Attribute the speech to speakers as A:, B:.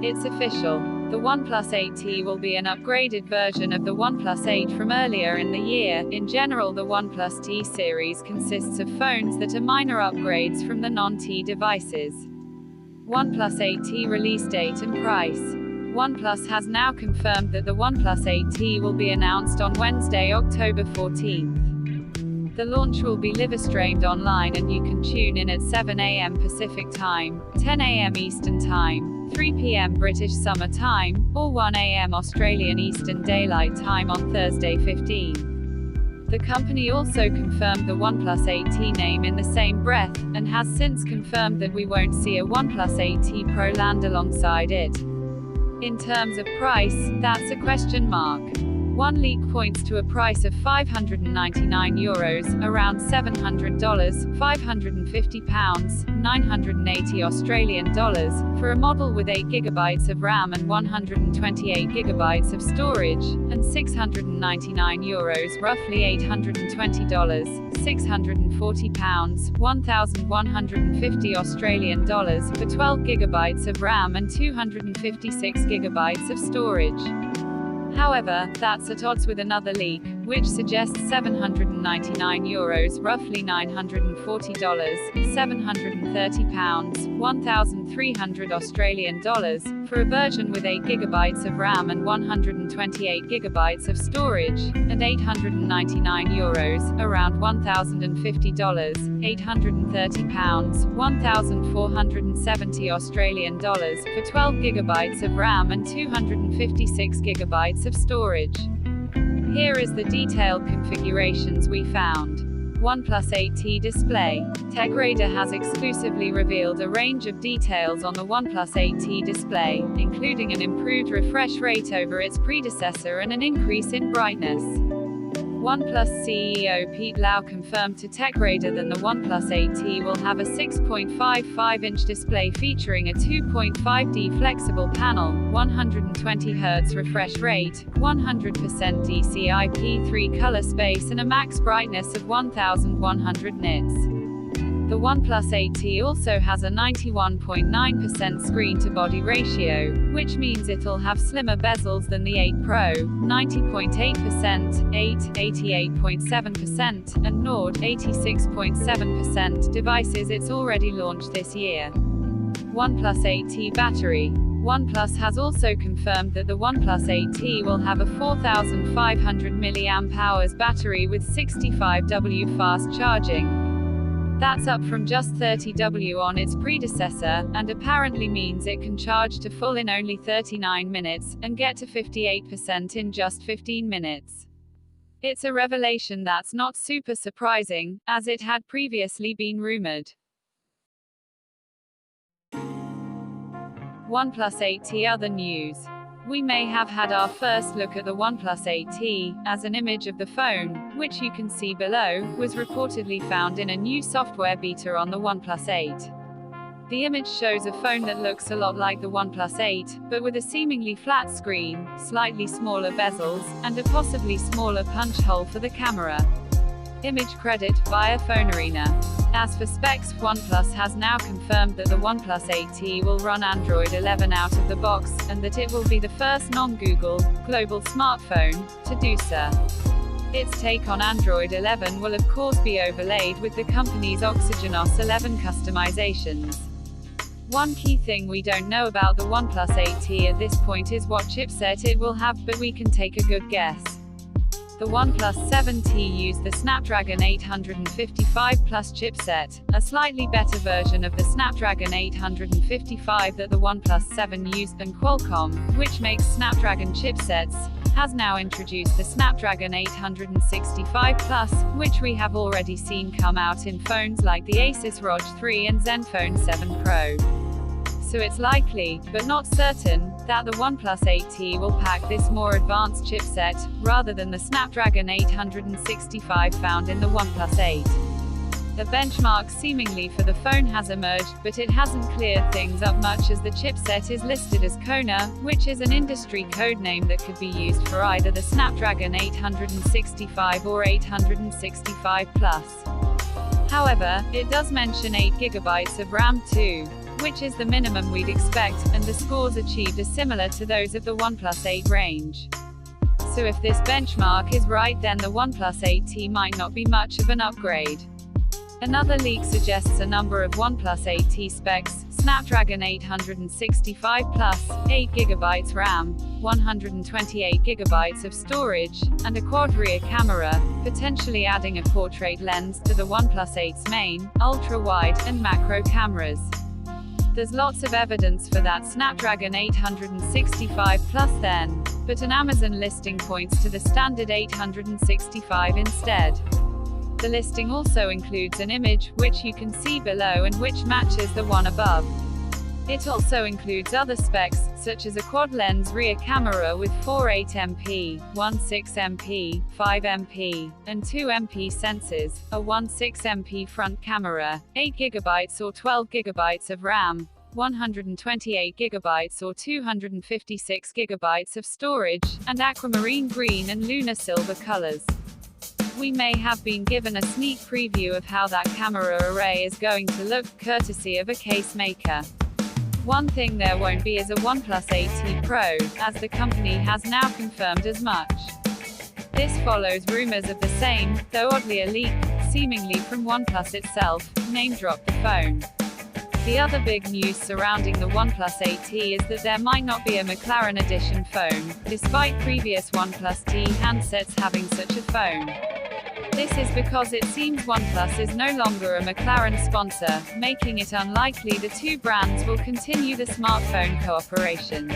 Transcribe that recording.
A: It's official. The OnePlus T will be an upgraded version of the OnePlus 8 from earlier in the year. In general, the OnePlus T series consists of phones that are minor upgrades from the non-T devices. OnePlus T release date and price. OnePlus has now confirmed that the OnePlus T will be announced on Wednesday, October 14th. The launch will be livestreamed online and you can tune in at 7 a.m. Pacific Time, 10 a.m. Eastern Time, 3 p.m. British Summer Time, or 1 a.m. Australian Eastern Daylight Time on Thursday 15. The company also confirmed the OnePlus T name in the same breath, and has since confirmed that we won't see a OnePlus T Pro land alongside it. In terms of price, that's a question mark. One leak points to a price of €599, around $700, £550, 980 Australian dollars, for a model with 8 GB of RAM and 128 GB of storage, and €699, roughly $820, £640, 1,150 Australian dollars, for 12 GB of RAM and 256 GB of storage. However, that's at odds with another leak, which suggests €799, roughly $940, £730, 1,300 Australian dollars, for a version with 8 GB of RAM and 128 GB of storage, and €899, around $1,050, £830, 1,470 Australian dollars, for 12 GB of RAM and 256 GB of storage. Here is the detailed configurations we found. OnePlus T display. TechRadar has exclusively revealed a range of details on the OnePlus T display, including an improved refresh rate over its predecessor and an increase in brightness. OnePlus CEO Pete Lau confirmed to TechRadar that the OnePlus T will have a 6.55-inch display featuring a 2.5D flexible panel, 120Hz refresh rate, 100% DCI-P3 color space and a max brightness of 1100 nits. The OnePlus T also has a 91.9% screen-to-body ratio, which means it'll have slimmer bezels than the 8 Pro, 90.8%, 8, 88.7%, and Nord, 86.7% devices it's already launched this year. OnePlus T battery. OnePlus has also confirmed that the OnePlus T will have a 4,500 mAh battery with 65W fast charging. That's up from just 30W on its predecessor, and apparently means it can charge to full in only 39 minutes, and get to 58% in just 15 minutes. It's a revelation that's not super surprising, as it had previously been rumored. OnePlus T other news. We may have had our first look at the OnePlus T, as an image of the phone, which you can see below, was reportedly found in a new software beta on the OnePlus 8. The image shows a phone that looks a lot like the OnePlus 8, but with a seemingly flat screen, slightly smaller bezels, and a possibly smaller punch hole for the camera. Image credit, via PhoneArena. As for specs, OnePlus has now confirmed that the OnePlus T will run Android 11 out of the box, and that it will be the first non-Google, global smartphone, to do so. Its take on Android 11 will of course be overlaid with the company's Oxygenos 11 customizations. One key thing we don't know about the OnePlus T at this point is what chipset it will have, but we can take a good guess. The OnePlus 7T used the Snapdragon 855 Plus chipset, a slightly better version of the Snapdragon 855 that the OnePlus 7 used, and Qualcomm, which makes Snapdragon chipsets, has now introduced the Snapdragon 865 Plus, which we have already seen come out in phones like the Asus ROG 3 and Zenfone 7 Pro. So it's likely, but not certain, that the OnePlus T will pack this more advanced chipset, rather than the Snapdragon 865 found in the OnePlus 8. A benchmark seemingly for the phone has emerged, but it hasn't cleared things up much, as the chipset is listed as Kona, which is an industry code name that could be used for either the Snapdragon 865 or 865 Plus. However, it does mention 8 GB of RAM too. which is the minimum we'd expect, and the scores achieved are similar to those of the OnePlus 8 range. So if this benchmark is right, then the OnePlus 8T might not be much of an upgrade. Another leak suggests a number of OnePlus 8T specs: Snapdragon 865 Plus, 8GB RAM, 128GB of storage, and a quad rear camera, potentially adding a portrait lens to the OnePlus 8's main, ultra-wide, and macro cameras. There's lots of evidence for that Snapdragon 865 Plus then, but an Amazon listing points to the standard 865 instead. The listing also includes an image, which you can see below and which matches the one above. It also includes other specs, such as a quad lens rear camera with 4 8MP, 1 6MP, 5MP, and 2MP sensors, a 1 6MP front camera, 8GB or 12GB of RAM, 128GB or 256GB of storage, and aquamarine green and lunar silver colors. We may have been given a sneak preview of how that camera array is going to look, courtesy of a case maker. One thing there won't be is a OnePlus 8T Pro, as the company has now confirmed as much. This follows rumors of the same, though oddly a leak, seemingly from OnePlus itself, name-dropped the phone. The other big news surrounding the OnePlus 8T is that there might not be a McLaren edition phone, despite previous OnePlus T handsets having such a phone. This is because it seems OnePlus is no longer a McLaren sponsor, making it unlikely the two brands will continue the smartphone cooperation.